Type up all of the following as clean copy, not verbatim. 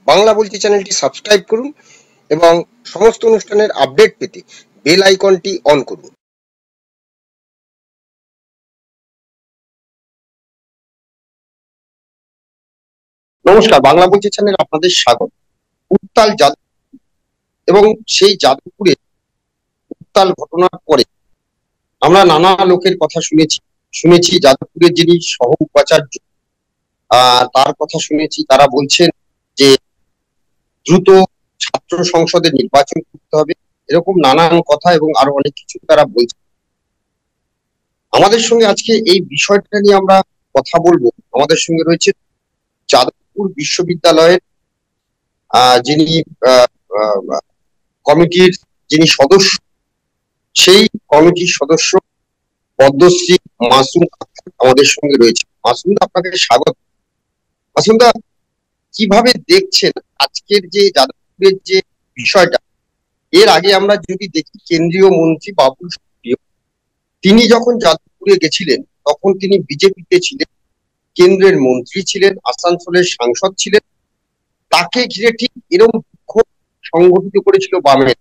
বাংলা বলছি চ্যানেলটি সাবস্ক্রাইব করুন এবং সমস্ত অনুষ্ঠানের আপডেট পেতে বেল আইকনটি অন করুন। নমস্কার, বাংলা বলছি চ্যানেল আপনাদের স্বাগত। উত্তাল জাদু এবং সেই জাদুপুরে উত্তাল ঘটনার পরে আমরা নানা লোকের কথা শুনেছি যাদবপুরের যিনি সহ উপাচার্য তার কথা শুনেছি। তারা বলছেন যে দ্রুত ছাত্র সংসদে নির্বাচন করতে হবে, এরকম নানান কথা এবং আরো অনেক কিছু তারা বলছে। আমাদের সঙ্গে আজকে এই বিষয়টা নিয়ে আমরা কথা বলবো। আমাদের সঙ্গে রয়েছে যাদবপুর বিশ্ববিদ্যালয়ের যিনি কমিটির যিনি সদস্য, সেই কমিটির সদস্য পদ্মশ্রী মাসুম আমাদের সঙ্গে রয়েছে। মাসুমদা, আপনাকে স্বাগত। মাসুমদা, কিভাবে দেখছেন আজকের যে যাদবপুরের যে বিষয়টা? এর আগে আমরা যদি দেখি, কেন্দ্রীয় মন্ত্রী বাবুল সুপ্রিয় তিনি যখন যাদবপুরে গেছিলেন তখন তিনি বিজেপিতে ছিলেন, কেন্দ্রের মন্ত্রী ছিলেন, আসানসোলের সাংসদ ছিলেন। তাকে ঘিরে ঠিক এরকম বিক্ষোভ সংগঠিত করেছিল বামের,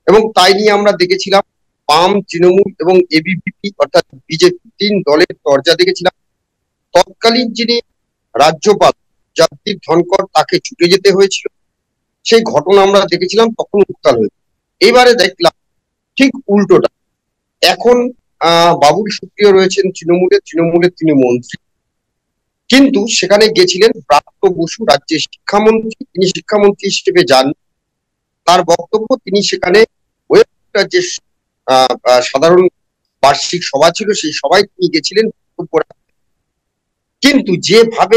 এবং তাই নিয়ে আমরা দেখেছিলাম বাম, তৃণমূল এবং এবিভিপি অর্থাৎ বিজেপি তিন দলের দরজা দেখেছিলাম। তৎকালীন যিনি রাজ্যপাল জগদীপ ধনকর, তাকে ছুটে যেতে হয়েছিল। সেই ঘটনা আমরা দেখেছিলাম, তখন উত্তাল হয়েছিল। এবারে দেখলাম ঠিক উল্টোটা। এখন বাবুল সুপ্রিয় রয়েছেন তৃণমূলের তিনি মন্ত্রী, কিন্তু সেখানে গেছিলেন ব্রাত্য বসু, রাজ্যের শিক্ষামন্ত্রী। তিনি শিক্ষামন্ত্রী হিসেবে যান। তার বক্তব্য, তিনি সেখানে যে সাধারণ বার্ষিক সভা ছিল সেই সভায় তিনি গেছিলেন বক্তব্য রাখতে। কিন্তু যেভাবে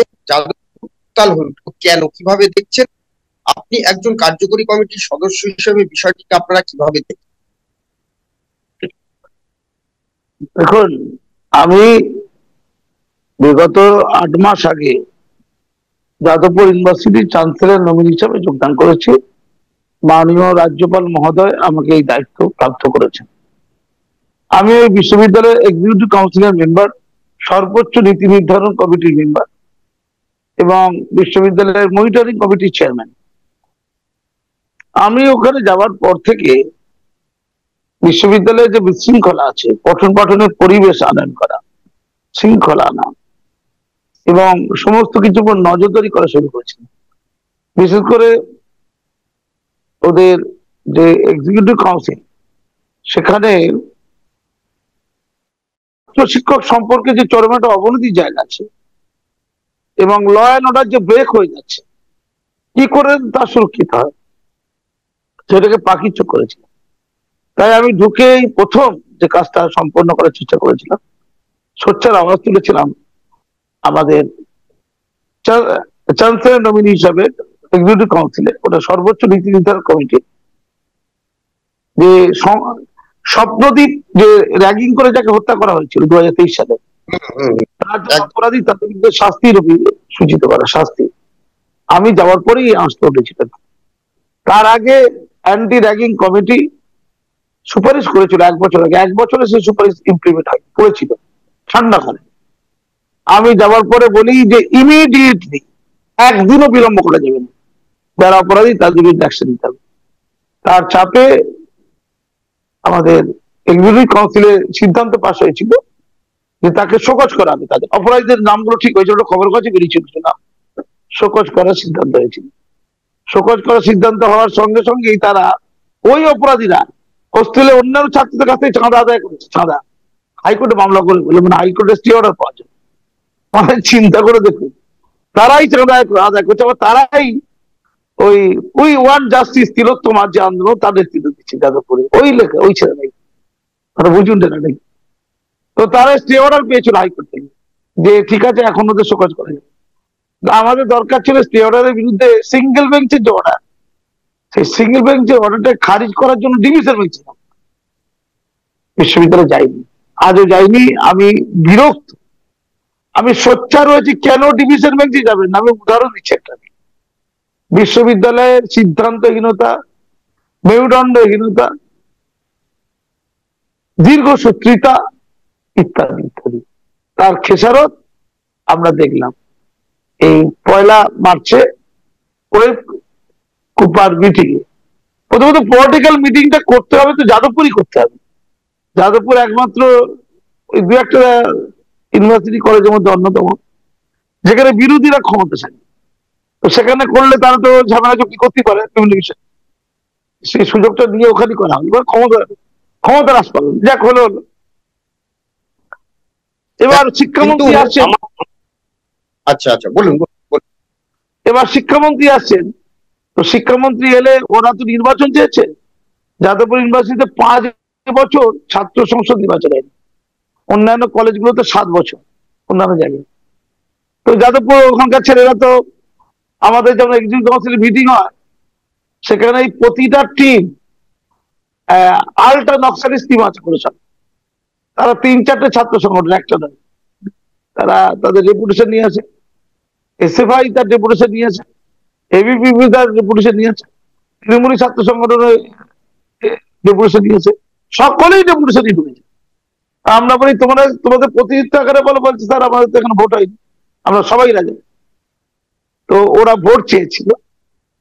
উত্তাল হয়ে উঠল, কেন, কিভাবে দেখছেন আপনি একজন কার্যকরী কমিটির সদস্য হিসেবে বিষয়টিকে আপনারা কিভাবে দেখছেন? দেখুন, আমি বিগত 8 মাস আগে যাদবপুর ইউনিভার্সিটির চ্যান্সেলর নমিনি হিসাবে যোগদান করেছি। মাননীয় রাজ্যপাল মহোদয় আমাকে এই দায়িত্ব প্রাপ্ত করেছেন। আমি ওই বিশ্ববিদ্যালয়ের এক্সিকিউটিভ কাউন্সিলের মেম্বার, সর্বোচ্চ নীতি নির্ধারণ কমিটির মেম্বার এবং বিশ্ববিদ্যালয়ের মনিটরিং কমিটির চেয়ারম্যান। আমি ওখানে যাওয়ার পর থেকে বিশ্ববিদ্যালয়ে যে বিশৃঙ্খলা আছে, পঠন পাঠনের পরিবেশ আনয়ন করা, শৃঙ্খলা আনা এবং সমস্ত কিছুর উপর নজরদারি করা শুরু করেছে। বিশেষ করে ওদের যে এক্সিকিউটিভ কাউন্সিল, সেখানে শিক্ষক সম্পর্কে যে চরম একটা অবনতির জায়গা আছে এবং ল অ্যান্ড অর্ডার যে ব্রেক হয়ে যাচ্ছে, কি করে তা সুরক্ষিত হয় সেটাকে পাকিচ্য করেছিল। তাই আমি ঢুকেই প্রথম যে কাজটা সম্পন্ন করার চেষ্টা করেছিলাম, সোচ্চার আওয়াজ তুলেছিলাম আমাদের চ্যান্সেলর নমিনি হিসাবে এক্সিকিউটিভ কাউন্সিলে, ওটা সর্বোচ্চ নীতি নির্ধারণ কমিটি, যে স্বপ্নদীপ যে র্যাগিং করে যাকে হত্যা করা হয়েছিল 2023 সালে, তার যে অপরাধী তাদের কিন্তু শাস্তির সূচিত করা শাস্তি। আমি যাওয়ার পরেই আসতে উঠেছিল। তার আগে অ্যান্টি র্যাগিং কমিটি সুপারিশ করেছিল 1 বছর আগে, 1 বছরে সেই সুপারিশ ইমপ্লিমেন্ট করেছিল ঠান্ডা করে। আমি যাওয়ার পরে বলি যে ইমিডিয়েটলি, একদিনও বিলম্ব করা যাবে না, যারা অপরাধী তার বিরুদ্ধে অ্যাকশন নিতে হবে। তার চাপে আমাদের এক্সিকিউটিভ কাউন্সিলে সিদ্ধান্ত পাস হয়েছিল যে তাকে শোকজ করা হবে। তাদের অপরাধীদের নামগুলো ঠিক হয়েছিল, ওটা খবর কাছে বেরিয়েছিল না, শোকজ করার সিদ্ধান্ত হয়েছিল। শোকজ করার সিদ্ধান্ত হওয়ার সঙ্গে সঙ্গেই তারা, ওই অপরাধীরা হোস্টেলে অন্যান্য ছাত্রদের কাছ থেকে চাঁদা আদায় করেছে। চাঁদা হাইকোর্টে মামলা করে বলে, মানে হাইকোর্টে স্টে অর্ডার পাওয়া যায়। মানে চিন্তা করে দেখুন, তারাই চাঁদা আদায় করছে, আবার তারাই ওই উই ওয়ান জাস্টিস তিলোত্তমার যে আন্দোলন, তার নেতৃত্ব দিচ্ছে যাদবপুরে। ওই লেখা ওই ছেলে নেই, বুঝুন না নেই। তো তারা স্টে অর্ডার পেয়েছিল হাইকোর্ট থেকে, যে ঠিক আছে এখন ওদের শোকজ করা যাবে। আমাদের দরকার ছিল স্টে অর্ডারের বিরুদ্ধে সিঙ্গেল বেঞ্চের যে অর্ডার, সেই সিঙ্গেল বেঞ্চের অর্ডারটা খারিজ করার জন্য ডিভিশন বেঞ্চে বিশ্ববিদ্যালয়ে যাইনি, আজও যাইনি। আমি বিরক্ত, আমি সোচ্চার হয়েছি কেন ডিভিশন বেঞ্চে যাবেন না। আমি উদাহরণ দিচ্ছি একটা, বিশ্ববিদ্যালয়ের সিদ্ধান্তহীনতা, মেরুদণ্ডহীনতা, দীর্ঘসূত্রিতা ইত্যাদি ইত্যাদি, তার খেসারত আমরা দেখলাম এই 1 মার্চে ওই কুপার মিটিং এ প্রথমত পলিটিক্যাল মিটিংটা করতে হবে তো যাদবপুরই করতে হবে। যাদবপুর একমাত্র ওই দু একটা ইউনিভার্সিটি কলেজের মধ্যে অন্যতম যেখানে বিরোধীরা ক্ষমতাশালী। তো সেখানে করলে তারা তো ঝামেলা চুক্তি করতে পারে কমিউনিকেশন, সেই সুযোগটা নিয়ে ওখানে করা হবে। এবার ক্ষমতা হ্রাস পাবেন, যাক হলো হলো। এবার কিন্তু শিক্ষামন্ত্রী আসছেন, আচ্ছা আচ্ছা, বলুন বলুন, বলুন। এবার শিক্ষামন্ত্রী আসছেন। তো শিক্ষামন্ত্রী এলে ওরা তো নির্বাচন চেয়েছে। যাদবপুর ইউনিভার্সিটিতে 5 বছর ছাত্র সংসদ নির্বাচন হয়নি, অন্যান্য কলেজগুলোতে 7 বছর অন্যান্য জায়গায়। তো যাদবপুর ওখানকার ছেলেরা তো, আমাদের যেমন এক্সিকিউটিভ কাউন্সিলের মিটিং হয় সেখানে এই প্রতিটা টিম আলট্রা নকশালিস্ট টিম আছে পরিষদ, তারা 3-4টে ছাত্র সংগঠন, একটা নয়। তারা তাদের রেপুটেশন নিয়ে আসে, এসএফআই তার রেপুটেশন নিয়ে আসে, এবিপিপি তার রেপুটেশন নিয়ে আসে, তৃণমূলী ছাত্র সংগঠনের রেপুটেশন নিয়েছে, সকলেই রেপুটেশন ঢুকেছে। আমরা বলি তোমরা তোমাদের প্রতিনিধিত্ব আকারে বলো, বলছে স্যার আমাদের তো এখানে ভোট হয়নি, আমরা সবাই রাজি। তো ওরা ভোট চেয়েছিল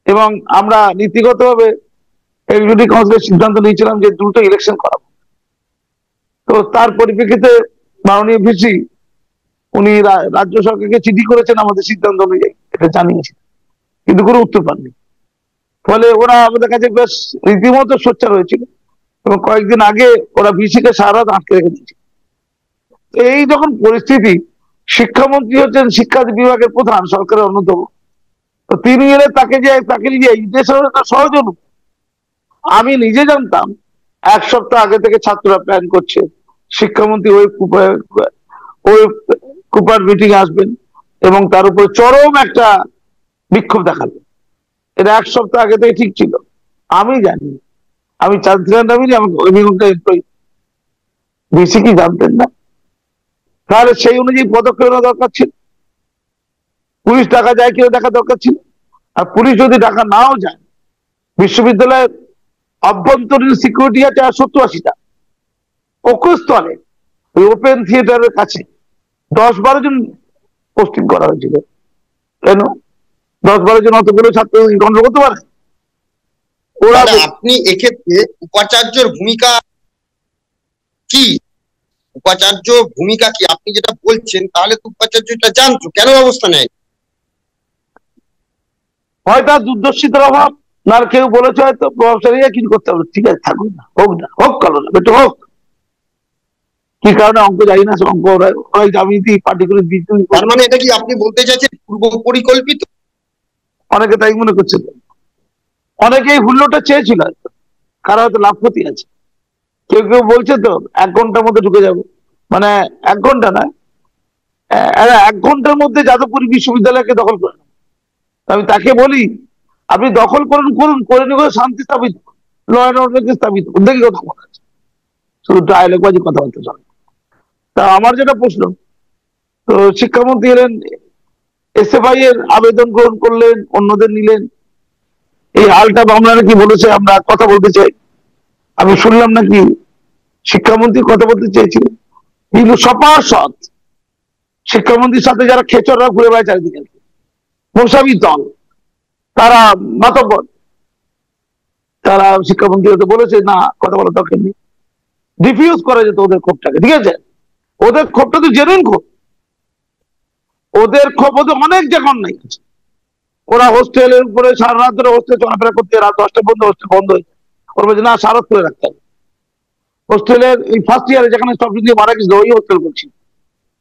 এবং আমরা নীতিগতভাবে এক্সিকিউটিভ কাউন্সিলের সিদ্ধান্ত নিয়েছিলাম যে দ্রুত ইলেকশন করাবো। তো তার পরিপ্রেক্ষিতে মাননীয় ভিসি উনি রাজ্য সরকারকে চিঠি করেছেন আমাদের সিদ্ধান্ত অনুযায়ী, এটা জানিয়েছেন, কিন্তু কোনো উত্তর পাননি। ফলে ওরা আমাদের কাছে বেশ রীতিমতো সোচ্চার হয়েছিল এবং কয়েকদিন আগে ওরা ভিসিকে সারা রাত আটকে রেখে দিয়েছে। তো এই যখন পরিস্থিতি, শিক্ষামন্ত্রী হচ্ছেন শিক্ষা বিভাগের প্রধান, সরকারের অন্যতম। তো তিনি এলে তাকে নিয়ে সহজ হল। আমি নিজে জানতাম 1 সপ্তাহ আগে থেকে ছাত্ররা প্ল্যান করছে শিক্ষামন্ত্রী ওই কুপার মিটিং আসবেন এবং তার উপরে চরম একটা বিক্ষোভ দেখাবেন। এটা 1 সপ্তাহ আগে থেকে ঠিক ছিল। আমি জানি, আমি চ্যান্সেলর নামিনি, আমি অভিভাবকটা বেশি কি জানতেন না? তাহলে সেই অনুযায়ী পদক্ষেপ নেওয়া দরকার ছিল। পুলিশ টাকা যায় কিনা দেখা দরকার ছিল। আর পুলিশ যদি টাকা নাও যায়, বিশ্ববিদ্যালয়ের অভ্যন্তরীণ সিকিউরিটি আছে 70-80টা। কক্ষস্থলে ওই ওপেন থিয়েটারের কাছে 10-12 জন পোস্টিং করা হয়েছিল। কেন 10-12 জন অতগুলো ছাত্র কন্ট্রোল করতে পারে? ওরা আপনি এক্ষেত্রে উপাচার্যর ভূমিকা কি? উপাচার্য ভূমিকা কি আপনি যেটা বলছেন, তাহলে তো উপাচার্য এটা জানতো, কেন ব্যবস্থা নেয়? হয় তার দূরদর্শিতার অভাব, না কেউ বলেছে হয়তো প্রভাবশালী কিছু করতে হবে, ঠিক আছে থাকুন না, হোক কালো না একটু হোক। কি কারণে অঙ্ক জানি না, অঙ্ক ওরাই জামিয়ে পার্টি করে দিতে। তার মানে এটা কি আপনি বলতে চাইছেন পূর্ব পরিকল্পিত? অনেকে তাই মনে করছে। অনেকেই হুল্লোটা চেয়েছিল, কারো হয়তো লাভ ক্ষতি আছে। কেউ কেউ বলছে তো 1 ঘন্টার মধ্যে ঢুকে যাবো, মানে 1 ঘন্টা না, 1 ঘন্টার মধ্যে যাদবপুর বিশ্ববিদ্যালয়কে দখল করে নেবো। আমি তাকে বলি আপনি দখল করুন করে নিয়ে শান্তি স্থাপিত, ল অ্যান্ড অর্ডারকে স্থাপিত দেখি কথা বলা আছে, শুধু ডায়লগবাজি কথাবার্তা চলে। তা আমার যেটা প্রশ্ন, তো শিক্ষামন্ত্রী এলেন, এসএফআই এর আবেদন গ্রহণ করলেন, অন্যদের নিলেন। এই হালটা আমরা নাকি বলেছে আমরা কথা বলতে চাই, আমি শুনলাম নাকি শিক্ষামন্ত্রী কথা বলতে চেয়েছিলেন, কিন্তু সপার্ষদ শিক্ষামন্ত্রীর সাথে যারা খেচররা ঘুরে বেড়ায় চারিদিকে, মশাবি দল, তারা মাতব্বর, তারা শিক্ষামন্ত্রী হতে বলেছে না কথা বলার দরকার নেই, ডিফিউজ করা যেত ওদের ক্ষোভটাকে। ঠিক আছে, ওদের ক্ষোভটা তো জেনুইন ক্ষোভ, ওদের ক্ষোভ ওদের অনেক জায়গা নাই। ওরা হোস্টেলের উপরে সারা রাত ধরে হোস্টেল চলাফেরা করতে, রাত 10টা বন্ধ, হোস্টেল বন্ধ হয়েছে। ওরা বলছে না সারত করে রাখতে হবে। হোস্টেলের এই ফার্স্ট ইয়ারে যেখানে সব দিয়ে মারা গেছিল ওই হোস্টেল করছি,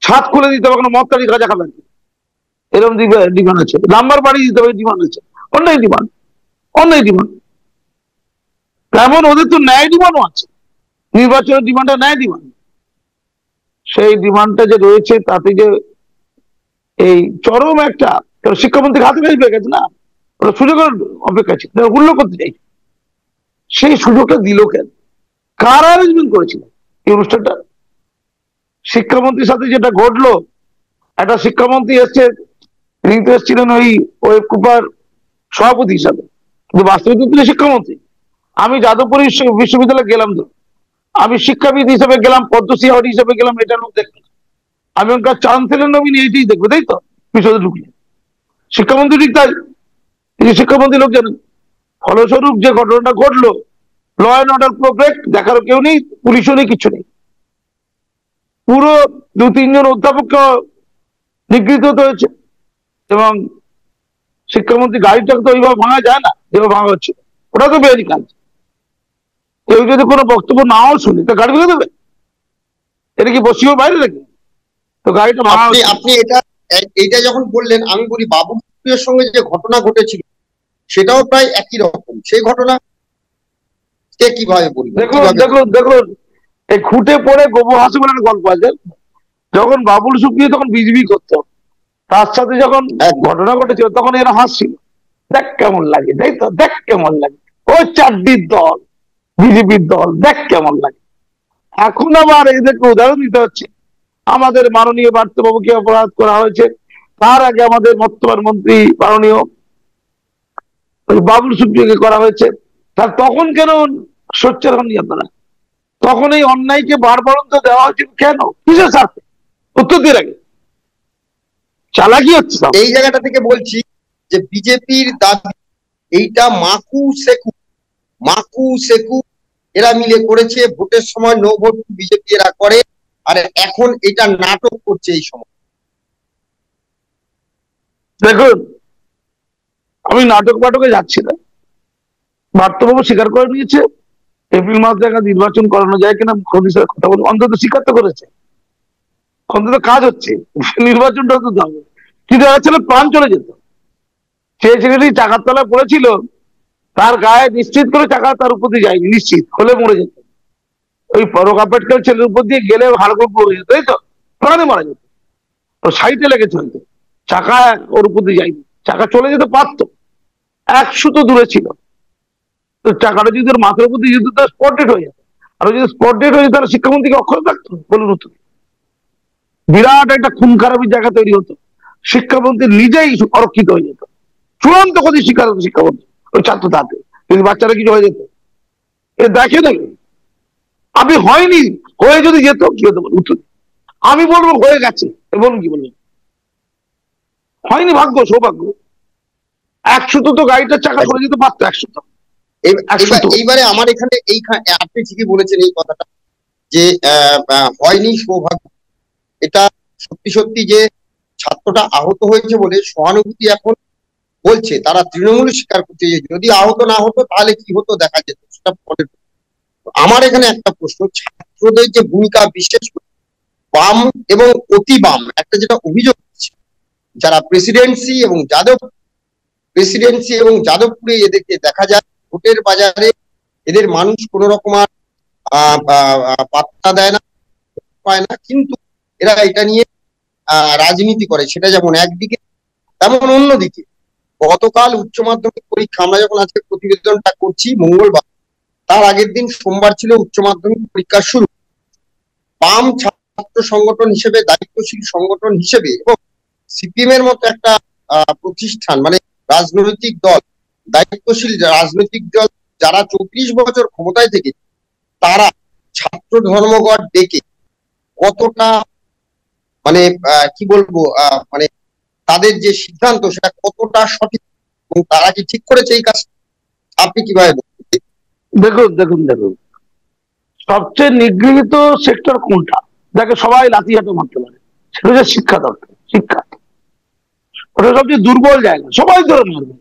ছাদ খুলে দিতে হবে, কোনো মদকারি গাঁজা খাবেন এরকম ডিমান্ড আছে, নাম্বার বাড়িয়ে দিতে হবে ডিমান্ড আছে, অন্যায় ডিমান্ড। তেমন ওদের তো ন্যায় ডিমান্ডও আছে, নির্বাচনের ডিমান্ডটা ন্যায় ডিমান্ড। সেই ডিমান্ডটা যে রয়েছে তাতে যে এই চরম একটা শিক্ষামন্ত্রীর হাতে কাজ পেয়ে গেছে না, ওরা সুযোগের অপেক্ষা ছিল, উল্লেখ করতে চাইছে। সেই সুযোগটা দিল কেন? কার অ্যারেঞ্জমেন্ট করেছিল এই অনুষ্ঠানটা? শিক্ষামন্ত্রীর সাথে যেটা ঘটলো, একটা শিক্ষামন্ত্রী এসছে, তিনি তো এসেছিলেন ওই কুপার সভাপতি হিসাবে, কিন্তু বাস্তবে তিনি শিক্ষামন্ত্রী। আমি যাদবপুর বিশ্ববিদ্যালয়ে গেলাম, তো আমি শিক্ষাবিদ হিসেবে গেলাম, পদ্মশ্রী অ্যাওয়ার্ড হিসেবে গেলাম, এটা লোক দেখবে। আমি ওখানকার চ্যান্সেলর নমিনি এইটাই দেখবো, তাই তো বিশ্ববিদ্যালয় ঢুকলে। শিক্ষামন্ত্রী ঠিক তাই, এই যে শিক্ষামন্ত্রী লোক জানেন। ফলস্বরূপ যে ঘটনাটা ঘটলো, ল অ্যান্ড অর্ডার প্রোটেক্ট দেখারও কেউ নেই, পুলিশও নেই, কিছু নেই। পুরো 2-3 জন অধ্যাপককে নিগৃহীত হতে হয়েছে। এবং শিক্ষামন্ত্রী গাড়িটাকে তো ওইভাবে ভাঙা যায় না যেভাবে ভাঙা হচ্ছে, ওটা তো বেআইনি কাজ। কেউ যদি কোনো বক্তব্য নাও শুনে তো গাড়ি ভেঙে দেবে? এটা কি বসিও বাইরে রেখে? তো গাড়িটা ভাঙা আপনি হচ্ছে। আপনি এটা যখন বললেন, আমি বলি বাবুর সঙ্গে যে ঘটনা ঘটেছিল সেটাও প্রায় একই রকম। সেই ঘটনা সে কিভাবে বলবেন, দেখুন কিভাবে দেখুন দেখুন, এই খুঁটে পড়ে গোবর হাসি বলে একটা গল্প আছে। যখন বাবুল সুপ্রিয় তখন বিজেপি করতো, তার সাথে যখন একদম। ঘটনা ঘটেছিল তখন এরা হাসছিল, দেখ কেমন লাগে, তাই তো, দেখ কেমন লাগে, ওই চারটির দল, বিজেপির দল, দেখ কেমন লাগে। এখন আবার এদেরকে উদাহরণ দিতে হচ্ছে। আমাদের মাননীয় পার্থবাবুকে অপরাধ করা হয়েছে, তার আগে আমাদের বর্তমান মন্ত্রী মাননীয় বাবুল সুপ্রিয়কে করা হয়েছে। তার তখন কেন সোচ্চার হননি আপনারা? তখন এই অন্যায়কে বারবারন্ত দেওয়া হয়েছিল কেন, কিসের সাথে? উত্তর দিয়ে রাখে চালাকি হচ্ছে সব। এই জায়গাটা থেকে বলছি যে বিজেপির দাবি এইটা মাকু সেকু এরা মিলে করেছে। ভোটের সময় নো ভোট বিজেপি এরা করে, আর এখন এটা নাটক করছে এই সময়। দেখুন, আমি নাটক ফাটকে যাচ্ছি না। পার্থবাবু স্বীকার করে নিয়েছে এপ্রিল মাস থেকে নির্বাচন করানো যায় কিনা মুখ্যমন্ত্রীর সাথে কথা বলবো, অন্তত স্বীকার তো করেছে, অন্তত কাজ হচ্ছে, নির্বাচনটা তো হবে। কিন্তু দেখা ছিল প্রাণ চলে যেত। সে ছেলেটি চাকার তলায় পড়েছিল, তার গায়ে নিশ্চিত করে চাকা তার উপর দিয়ে যায়নি, নিশ্চিত হলে মরে যেত। ওই পরকাপেটকার ছেলের উপর দিয়ে গেলে হাড়গোড় পড়ে যেত, তাই তো, প্রাণে মারা যেত। ও সাইডে লেগেছে হয়তো, চাকা ওর উপর দিয়ে যায়নি, চাকা চলে যেতে পারতো, 1 সুতো দূরে ছিল। তো টাকাটা যদি ওর মাথার উপর দিয়ে যেত তার স্পট ডেট হয়ে যেত। আর যদি স্পট ডেট হয়ে যেত তাহলে শিক্ষামন্ত্রীকে অক্ষত থাকতো, বলুন তো। বিরাট একটা খুন খারাপির জায়গা তৈরি হতো, শিক্ষামন্ত্রী নিজেই অরক্ষিত হয়ে যেত, চূড়ান্ত ক্ষতি শিক্ষার শিক্ষামন্ত্রী ওই ছাত্র তাতে, যদি বাচ্চারা কিছু হয়ে যেত। এ দেখে নাকি? আমি হয়নি, হয়ে যদি যেত কি হতো বলুন উত্তর। আমি বলবো হয়ে গেছে, বলুন কি বলবেন? হয়নি, ভাগ্য, সৌভাগ্য। 1 সুতো তো গাড়িটার চাকা সরে যেতে পারতো, 1 সুতো, 1 সুতো। এইবারে আমার এখানে আপনি ঠিকই বলেছেন এই কথাটা যে হয়নি সৌভাগ্য। এটা সত্যি সত্যি যে ছাত্রটা আহত হয়েছে বলে সহানুভূতি এখন বলছে, তারা তৃণমূল স্বীকার করছে যে যদি আহত না হতো তাহলে কি হতো দেখা যেত, সেটা পরে। আমার এখানে একটা প্রশ্ন, ছাত্রদের যে ভূমিকা, বিশেষ করে বাম এবং অতি বাম একটা যেটা অভিযোগ হচ্ছে, যারা প্রেসিডেন্সি এবং যাদবপুরে এদেরকে দেখা যায় ভোটের বাজারে, এদের মানুষ কোন রকম পাত্তা দেয় না, পায় না, কিন্তু এরা এটা নিয়ে রাজনীতি করে। সেটা যেমন একদিকে, তেমন অন্যদিকে গতকাল উচ্চ মাধ্যমিক পরীক্ষা, আমরা যখন আজকে প্রতিবেদনটা করছি মঙ্গলবার, তার আগের দিন সোমবার ছিল উচ্চ মাধ্যমিক পরীক্ষা শুরু। বাম ছাত্র সংগঠন হিসেবে, দায়িত্বশীল সংগঠন হিসেবে এবং সিপিএম এর মতো একটা প্রতিষ্ঠান, মানে রাজনৈতিক দল, দায়িত্বশীল রাজনৈতিক দল যারা 34 বছর ক্ষমতায় থেকে, তারা ছাত্র ধর্মঘট ডেকে কতটা, মানে কি বলবো, মানে তাদের যে সিদ্ধান্ত সেটা কতটা সঠিক, এবং তারা কি ঠিক করেছে এই কাজ, আপনি কিভাবে বলবেন? দেখুন দেখুন দেখুন, সবচেয়ে নিগৃহীত সেক্টর কোনটা, যাকে সবাই লাঠিয়াতে মারতে পারে, সেটা হচ্ছে শিক্ষা দপ্তর। শিক্ষা, ওটা সবচেয়ে দুর্বল জায়গা, সবাই ধরে মারবে।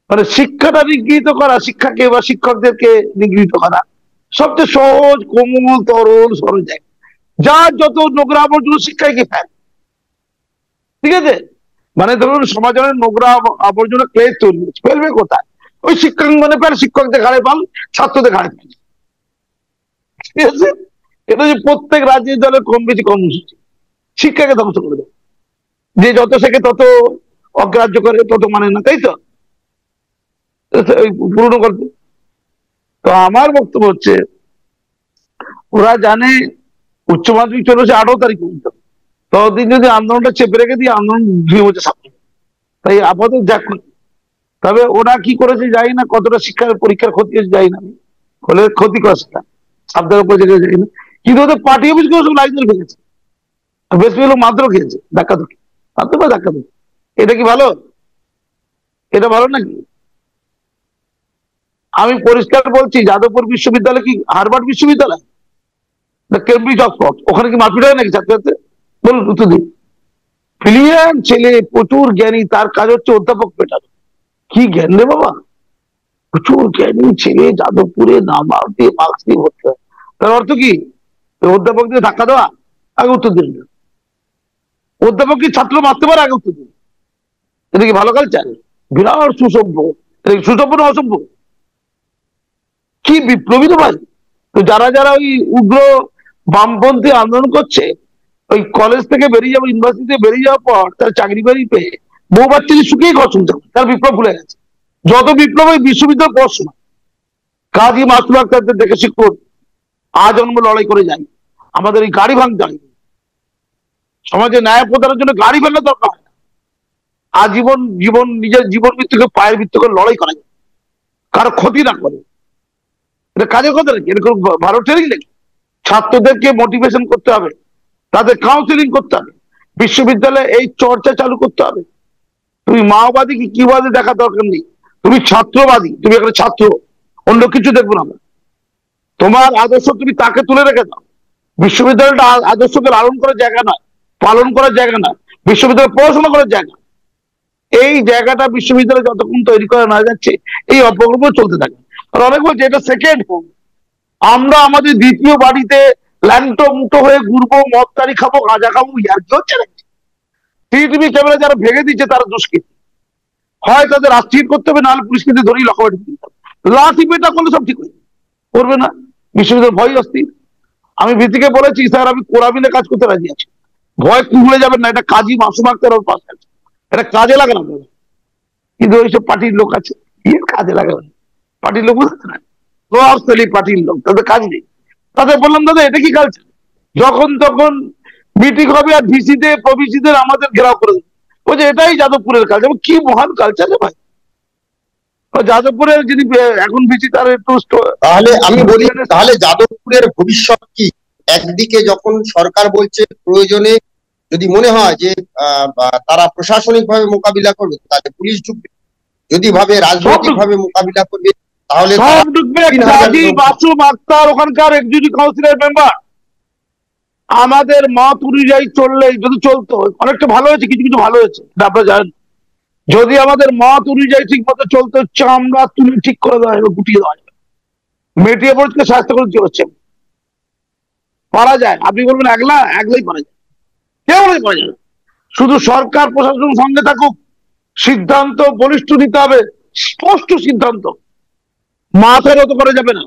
মানে শিক্ষাটা নিগৃহীত করা, শিক্ষাকে বা শিক্ষকদেরকে নিগৃহীত করা সবচেয়ে সহজ, কোমল, তরল, সরল জায়গা। যার যত নোংরা আবর্জনা শিক্ষায় গিয়ে ফেলে, ঠিক আছে। মানে ধরুন সমাজের নোংরা আবর্জনা কে তৈরি ফেলবে কোথায়? ওই শিক্ষাঙ্গনে ফেল, শিক্ষকদের ঘাড়ে পাল, ছাত্রদের ঘাড়ে ফেল, ঠিক আছে। এটা হচ্ছে প্রত্যেক রাজনৈতিক দলের কম বেশি কর্মসূচি, শিক্ষাকে ধ্বংস করে দেবে। যে যত শেখে তত অগ্রাহ্য করে, তত মানে না, তাই তো, ওই পুরোনো গল্প। তো আমার বক্তব্য হচ্ছে, ওরা জানে উচ্চ মাধ্যমিক চলেছে 18 তারিখ পর্যন্ত, ততদিন যদি আন্দোলনটা চেপে রেখে দিয়ে আন্দোলন ধুয়ে হচ্ছে সামনে, তাই আপাতত যাক। তবে ওরা কি করেছে জানি না, কতটা শিক্ষার পরীক্ষার ক্ষতি হয়েছে জানি না, হলে ক্ষতি করে সেটা সাবধান করে জানি না। কিন্তু ওদের পার্টি অফিস গুলো সব লাইন ধরে ফেলেছে, বেশ কিছু লোক মাত্র খেয়েছে ধাক্কা ধুকি, মাত্র ধাক্কা ধুকি। এটা কি ভালো? এটা ভালো নাকি? আমি পরিষ্কার বলছি, যাদবপুর বিশ্ববিদ্যালয় কি হার্ভার্ড বিশ্ববিদ্যালয় না কেমব্রিজ অক্সফোর্ড? ওখানে কি মারপিট হয় নাকি ছাত্রছাত্রী? বলুন উত্তর দিন। ব্রিলিয়ান্ট ছেলে, প্রচুর জ্ঞানী, তার কাজ হচ্ছে অধ্যাপক পেটানো। কি জ্ঞান রে বাবা! প্রচুর জ্ঞানী ছেলে যাদবপুরে নামা দিয়ে মার্কস দিয়ে ভর্তি হয়, তার অর্থ কি? অধ্যাপক দিয়ে ধাক্কা দেওয়া? আগে উত্তর দিন। অধ্যাপক কি ছাত্র মারতে পারে? আগে উত্তর দিন। এটা কি ভালো কালচার? বিরাট সুসভ্য। এটা কি সুসভ্য না অসভ্য? কি বিপ্লবী তো ভাই! তো যারা যারা ওই উগ্র বামপন্থী আন্দোলন করছে, ওই কলেজ থেকে বেরিয়ে যাবো, ইউনিভার্সিটি থেকে বেরিয়ে যাওয়ার পর তার চাকরি বাড়ি পেয়ে বউ বাচ্চাকে শুকিয়ে ঘর শুনতে হবে, তার বিপ্লব ভুলে গেছে। যত বিপ্লব ওই বিশ্ববিদ্যালয় পড়াশোনা। কাজী মাসুদ আক্তারদের দেখে শিখুন, আজ আমরা লড়াই করে যাই। আমাদের এই গাড়ি ভাঙতে হয়, সমাজে ন্যায় প্রদানের জন্য গাড়ি ভাঙা দরকার হয় না। আজীবন জীবন, নিজের জীবন মৃত্যুকে পায়ের মৃত্যু করে লড়াই করা যায়, কারো ক্ষতি না করে। এটা কাজের কথা নাকি? এরকম ভালো ট্রেনিং নাকি? ছাত্রদেরকে মোটিভেশন করতে হবে, তাদের কাউন্সিলিং করতে হবে, বিশ্ববিদ্যালয়ে এই চর্চা চালু করতে হবে। তুমি মাওবাদী কি কিবাদী দেখা দরকার নেই, তুমি ছাত্রবাদী, তুমি একটা ছাত্র, অন্য কিছু দেখবো না। তোমার আদর্শ তুমি তাকে তুলে রেখে দাও। বিশ্ববিদ্যালয়টা আদর্শকে লালন করার জায়গা নয়, পালন করার জায়গা নয়, বিশ্ববিদ্যালয় পড়াশোনা করার জায়গা। এই জায়গাটা বিশ্ববিদ্যালয় যতক্ষণ তৈরি করা না যাচ্ছে, এই অপকর্ম চলতে থাকে। আর অনেক বলছে এটা সেকেন্ড হোম। আমরা আমাদের দ্বিতীয় বাড়িতে ল্যাংটো মুটো হয়ে ঘুরবো, মদতারি খাবো, গাঁজা খাবো, ইয়ার কি হচ্ছে নাকি? সিসিটিভি ক্যামেরা যারা ভেঙে দিচ্ছে তারা দুষ্কৃতী। হয় তাদের রাষ্ট্রীয় করতে হবে, নাহলে পুলিশকে দিয়ে ধরেই লকআপে ঢুকিয়ে দিতে হবে। লাঠি পেটা করলে সব ঠিক হয়ে যাবে। করবে না, বিশ্ববিদ্যালয় ভয় অস্থির। আমি ভিত্তিকে বলেছি, স্যার আমি কোরাবিনে কাজ করতে রাজি আছি, ভয় ভুলে যাবেন না, এটা কাজী মাসুম আক্তার ওর পাশে আছে, এটা কাজে লাগানো হবে। কিন্তু ওইসব পার্টির লোক আছে, কি কাজে লাগাবে? পার্টির লোক বুঝতে না, প্রভাবশালী পার্টির লোক, তাদের কাজ নেই। তাদের বললাম, দাদা এটা কি কালচার? যখন তখন মিটিং হবে আর ভিসিতে প্রভিসিদের আমাদের ঘেরাও করে দেবে, বলছে এটাই যাদবপুরের কালচার। কি মহান কালচার রে ভাই! যাদবপুরের যিনি এখন ভিসি, তার একটু তাহলে আমি বলি, তাহলে যাদবপুরের ভবিষ্যৎ কি? একদিকে যখন সরকার বলছে প্রয়োজনে যদি মনে হয় যে তারা প্রশাসনিক ভাবে মোকাবিলা করবে তাহলে পুলিশ ঢুকবে, যদি ভাবে রাজনৈতিক ভাবে মোকাবিলা করবে তাহলে সব ঢুকবে। কাজী মাসুম আক্তার ওখানকার এক্সিকিউটিভ কাউন্সিলের মেম্বার। আমাদের মত অনুযায়ী চললে, যদি চলতো অনেকটা ভালো হয়েছে, কিছু কিছু ভালো হয়েছে, আপনারা জানেন। যদি আমাদের মত অনুযায়ী ঠিক মতো চলতো, চামড়া তুলে ঠিক করে দেওয়া যাবে, গুটিয়ে দেওয়া যাবে, মেটিয়ে পড়ছে স্বাস্থ্য করে কি হচ্ছে পারা যায়। আপনি বলবেন একলা, একলাই পারা যায়, কেউ পারা যায়। শুধু সরকার প্রশাসন সঙ্গে থাকুক, সিদ্ধান্ত বলিষ্ঠ নিতে হবে, স্পষ্ট সিদ্ধান্ত, মাথায় নত করা যাবে না।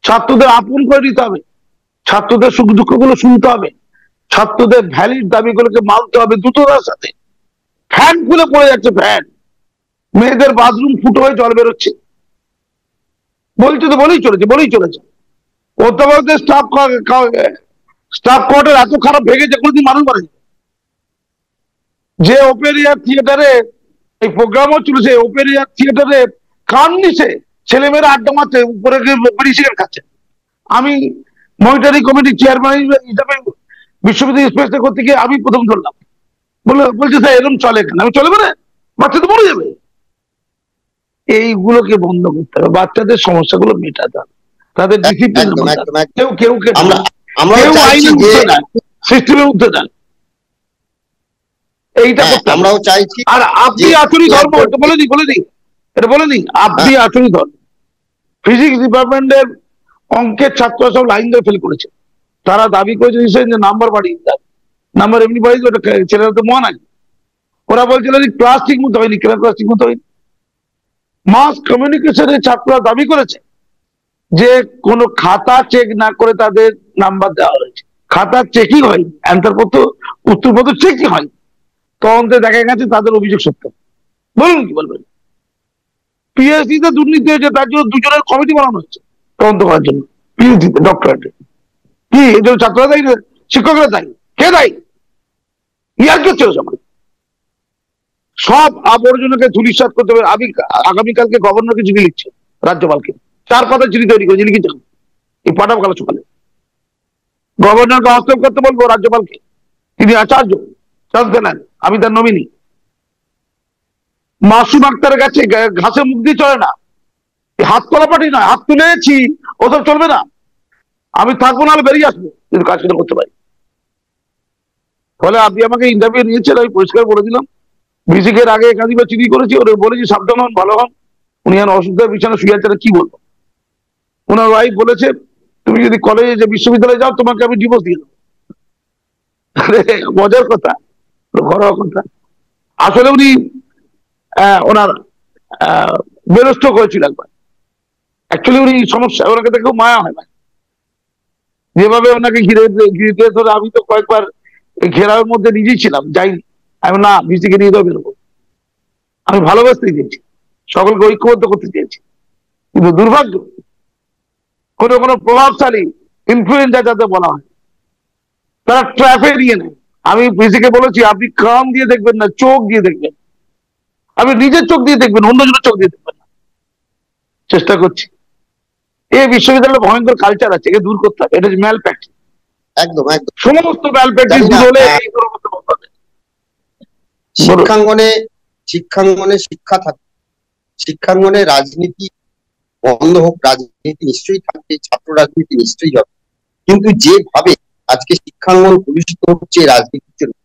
ছাত্রদের আপন করে নিতে হবে, ছাত্রদের সুখ দুঃখ গুলো শুনতে হবে, ছাত্রদের ভ্যালিড দাবিগুলোকে মানতে হবে দ্রুততার সাথে। ফ্যান খুলে পড়ে যাচ্ছে, ফ্যান, মেয়েদের বাথরুম ফুটো হয়ে জল বেরোচ্ছে, বলছে তো বলেই চলেছে। অধ্যাপকদের স্টাফ কোয়ার্টার এত খারাপ ভেঙেছে, কোনোদিন মানুষ মারা যায়। যে ওপেন এয়ার থিয়েটারে এই প্রোগ্রাম হচ্ছিল, সেই ওপেন এয়ার থিয়েটারে কান নিচে ছেলেমেয়েরা আড্ডা মারছে, উপরে সিগারেট খাচ্ছে। আমি মনিটারি কমিটির চেয়ারম্যান হিসাবে বিশ্ববিদ্যালয় স্পেসটা করতে গিয়ে আমি প্রথম ধরলাম, বলছে স্যার এরকম চলে কেন? আমি চলে মানে বাচ্চা তো মরে যাবে। এইগুলোকে বন্ধ করতে হবে, বাচ্চাদের সমস্যাগুলো মেটাতে হবে, তাদের ডিসিপ্লিন, কেউ কেউ কেউ আইনের উঠতে দেন, সিস্টেমের উঠতে দেন, এইটা করতে হবে। আমরাও চাইছি। আর আপনি আচুরি ধর্ম, এটা বলে দিই, এটা বলে দিই, আপনি আচুরি ধর্ম। ফিজিক্স ডিপার্টমেন্টের অঙ্কের ছাত্র সব লাইন ধরে ফেল করেছে, তারা দাবি করেছে যে নাম্বার বাড়িয়ে দেয়, নাম্বার এমনি বাড়িয়ে ওটা ছেলেরা তো মন আছে। ওরা বলছিল যে ক্লাস ঠিক মতো হয়নি, কেন ক্লাস ঠিক মতো হয়নি? মাস কমিউনিকেশনের ছাত্ররা দাবি করেছে যে কোনো খাতা চেক না করে তাদের নাম্বার দেওয়া হয়েছে। খাতা চেকিং হয়, অ্যান্সারপত্র উত্তরপত্র চেকিং হয়, তদন্তে দেখা গেছে তাদের অভিযোগ সত্য। বলুন কি বলবেন? পিএইচডি তে দুর্নীতি হয়েছে, তার জন্য দুজনের কমিটি বানানো হয়েছে তদন্ত করার জন্য, পিএইচডি তে ডক্টরেটে। কি এর জন্য ছাত্ররা দায়ী, শিক্ষকরা দায়ী, কে দায়ী? ইয়ার কি হচ্ছে সবাই? সব আবর্জনাকে ধূলিসাৎ করতে হবে। আমি আগামীকালকে গভর্নরকে চিঠি লিখছি, রাজ্যপালকে 4 পাতার চিঠি তৈরি করেছি, লিখেছি এই পাঠাবো কাল সকালে। গভর্নরকে হস্তক্ষেপ করতে বলবো রাজ্যপালকে, তিনি আচার্য, চান্স দেন, আমি তার নমিনি। মাসুম আক্তারের কাছে ঘাসে মুখ দিয়ে চলে না, হাত তোলা পাটি নয়, হাত তুলেছি, ওসব চলবে না। আমি থাকবো না, বেরিয়ে আসবো যদি কাজ করতে পারি। ফলে আপনি আমাকে ইন্টারভিউ নিয়েছেন, আমি পরিষ্কার বলে দিলাম, ভিসিকের আগে একাধিকবার চিঠি করেছি, ওরা বলেছি সাবধান হন, ভালো হন। উনি এখন অসুবিধার বিছানা শুয়ে আছেন, কি বলবো। ওনার ওয়াইফ বলেছে তুমি যদি কলেজে যে বিশ্ববিদ্যালয়ে যাও তোমাকে আমি ডিভোর্স দিয়ে দেবো। মজার কথা, ঘরোয়া কথা। আসলে উনি ওনার বেরস্ত করেছিল একবার। অ্যাকচুয়ালি উনি সমস্যা, ওনাকে দেখেও মায়া হয় না, যেভাবে ওনাকে ঘিরে ঘিরে ধরে। আমি তো কয়েকবার ঘেরার মধ্যে নিজেই ছিলাম, যাইনি। আমি না, ভিসিকে নিয়ে যাও, বেরোবো। আমি ভালোবাসতে চেয়েছি, সকলকে ঐক্যবদ্ধ করতে চেয়েছি, কিন্তু দুর্ভাগ্য কোনো কোনো প্রভাবশালী ইনফ্লুয়েন্সার যাতে বলা হয়, তারা ট্র্যাপে নিয়ে নেয়। আমি ভিসিকে বলেছি আপনি কান দিয়ে দেখবেন না, চোখ দিয়ে দেখবেন। আপনি নিজের চোখ দিয়ে দেখবেন, অন্যজনের চোখ দিয়ে দেখবেন না। চেষ্টা করছি। এই বিশ্ববিদ্যালয়ে ভয়ঙ্কর কালচার আছে, একে দূর করতে হবে। এটা হচ্ছে ম্যাল প্র্যাকটিস। একদম একদম। সমস্ত ম্যাল প্র্যাকটিস জানি না, দূর হলে এই দুরবস্থা বন্ধ হবে। বলুন। শিক্ষাঙ্গনে শিক্ষা থাকে, শিক্ষাঙ্গনে রাজনীতি বন্ধ হোক, রাজনীতি নিশ্চয়ই থাকবে, ছাত্র রাজনীতি নিশ্চয়ই হবে, কিন্তু যেভাবে আজকে শিক্ষাঙ্গন কলুষিত হচ্ছে রাজনীতির জন্য,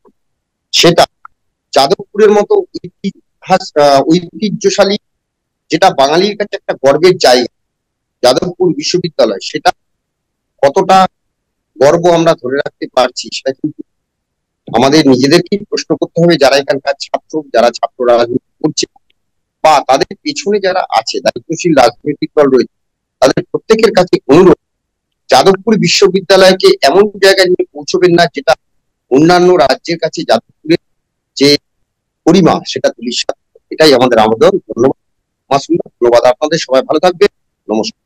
সেটা যাদবপুরের মতো ঐতিহ্যশালী, যেটা বাঙালির কাছে একটা গর্বের জায়গা, যাদবপুর বিশ্ববিদ্যালয়, সেটা কতটা গর্ব আমরা ধরে রাখতে পারছি, সেটা কিন্তু আমাদের নিজেদেরকেই প্রশ্ন করতে হবে। যারা এখানকার ছাত্র, যারা ছাত্র রাজনীতি করছে, বা তাদের পেছনে যারা আছে দায়িত্বশীল রাজনৈতিক দল রয়েছে, তাদের প্রত্যেকের কাছে অনুরোধ, যাদবপুর বিশ্ববিদ্যালয়কে এমন জায়গায় নিয়ে পৌঁছবেন না যেটা অন্যান্য রাজ্যের কাছে যাদবপুরের যে পরিমা সেটা ধূলিসাৎ। এটাই আমাদের আবেদন। ধন্যবাদ মাসুম, ধন্যবাদ আপনাদের, সবাই ভালো থাকবে, নমস্কার।